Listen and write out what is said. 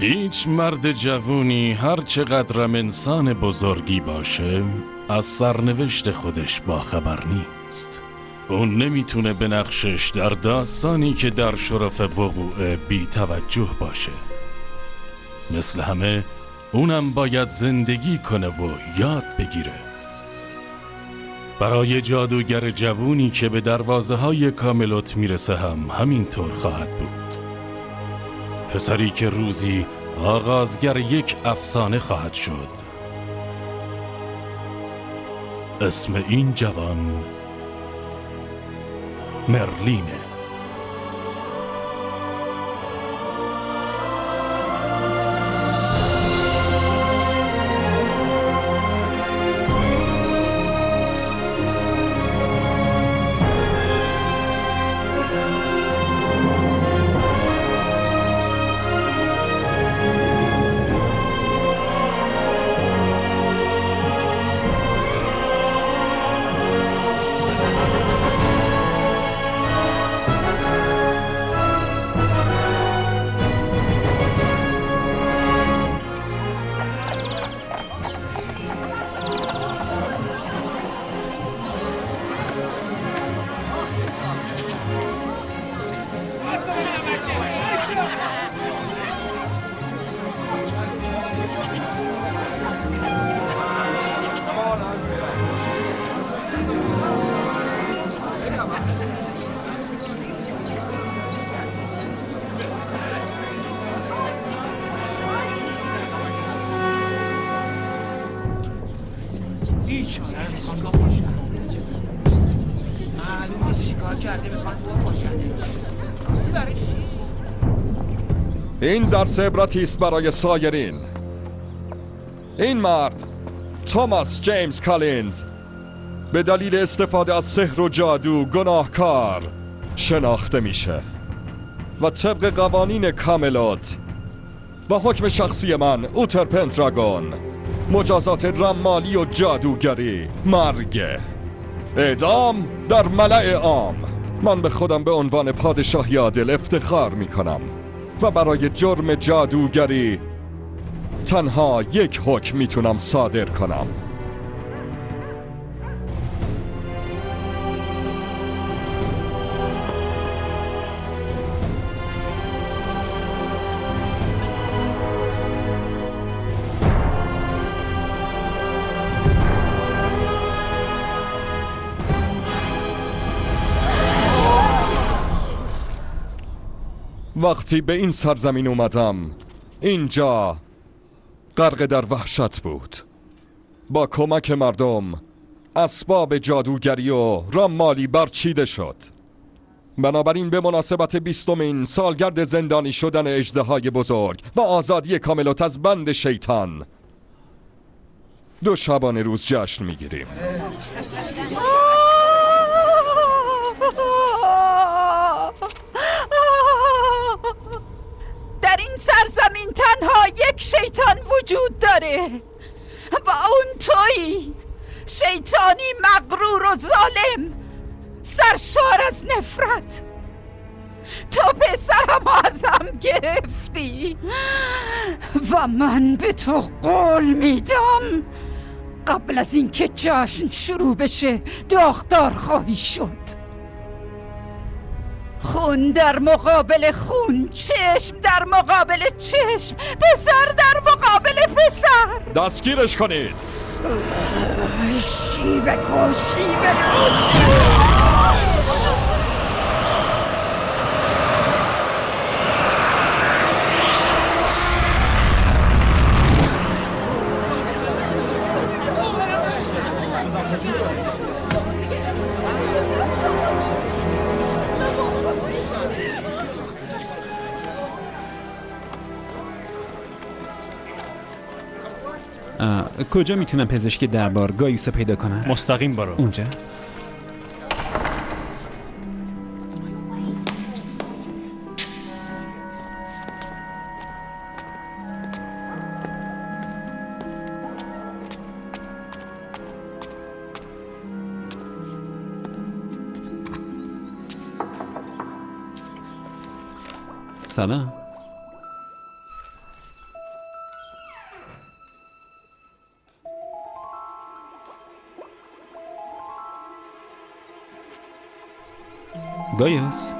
هیچ مرد جوونی هر چقدرم انسان بزرگی باشه از سرنوشت خودش باخبر نیست. اون نمیتونه به نقشش در داستانی که در شرف وقوع بی توجه باشه. مثل همه اونم باید زندگی کنه و یاد بگیره. برای جادوگر جوونی که به دروازه های کاملوت میرسه هم همینطور خواهد بود. پسری که روزی آغازگر یک افسانه خواهد شد. اسم این جوان مرلینه. این درس عبرتی است برای سایرین. این مرد توماس جیمز کالینز به دلیل استفاده از سحر و جادو گناهکار شناخته میشه و طبق قوانین کاملوت با حکم شخصی من اوتر پنتراگون مجازات رمالی و جادوگری مرگ، اعدام در ملأ عام. من به خودم به عنوان پادشاهی عادل افتخار میکنم و برای جرم جادوگری تنها یک حکم میتونم صادر کنم. وقتی به این سرزمین اومدم اینجا غرق در وحشت بود. با کمک مردم اسباب جادوگری و رمالی برچیده شد. بنابراین به مناسبت 20مین سالگرد زندانی شدن اژدهای بزرگ و آزادی کاملوت از بند شیطان 2 شبانه روز جشن میگیریم. در این سرزمین تنها یک شیطان وجود داره و اون تویی، شیطانی مغرور و ظالم، سرشار از نفرت. تو پسرم ازم گرفتی و من به تو قول میدم قبل از اینکه جشن شروع بشه داغدار خواهی شد. خون در مقابل خون، چشم در مقابل چشم، پسر در مقابل پسر. دستگیرش کنید. شیوه کو، شیوه کو. کجا میتونم پزشک دربار گایوسو پیدا کنم؟ مستقیم برو اونجا. سلام. گایوس